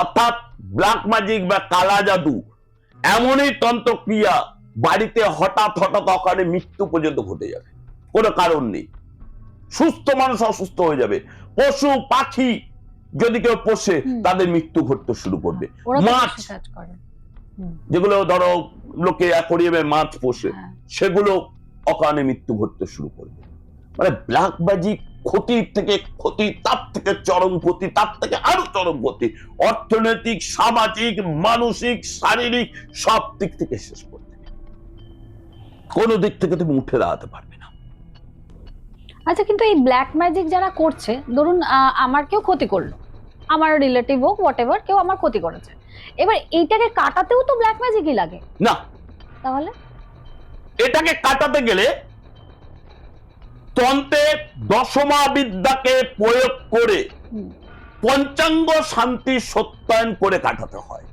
অর্থাৎ black magic বা কালা জাদু এমনই তন্ত্রক্রিয়া, বাড়িতে হঠাৎ হঠাৎ অকালে মৃত্যু পর্যন্ত ঘটে যাবে, কোনো কারণ নেই। সুস্থ মানুষ অসুস্থ হয়ে যাবে। পশু পাখি যদি কেউ পোষে তাদের মৃত্যু ঘটতে শুরু করবে। মাছ, যেগুলো ধরো লোকে অ্যাকোয়ারিয়ামে মাছ পোষে, সেগুলো অকারণে মৃত্যু ঘটতে শুরু করবে। মানে ব্ল্যাক ম্যাজিক ক্ষতির থেকে ক্ষতি, তার থেকে চরম ক্ষতি, তার থেকে আরো চরম ক্ষতি, অর্থনৈতিক, সামাজিক, মানসিক, শারীরিক সব দিক থেকে শেষ করতে, কোনো দিক থেকে তুমি উঠে দাঁড়াতে পারবে না। আচ্ছা, কিন্তু এই ব্ল্যাক ম্যাজিক যারা করছে, ধরুন আমার কেউ ক্ষতি করলো, আমার রিলেটিভ হোক হোয়াটএভার, কেউ আমার ক্ষতি করেছে, এবার এইটাকে কাটাতেও তো ব্ল্যাক ম্যাজিকই লাগে না। তাহলে এটাকে কাটাতে গেলে তন্ত্রের দশমা বিদ্যাকে প্রয়োগ করে পঞ্চাঙ্গ শান্তি সত্যায়ন করে কাটাতে হয়।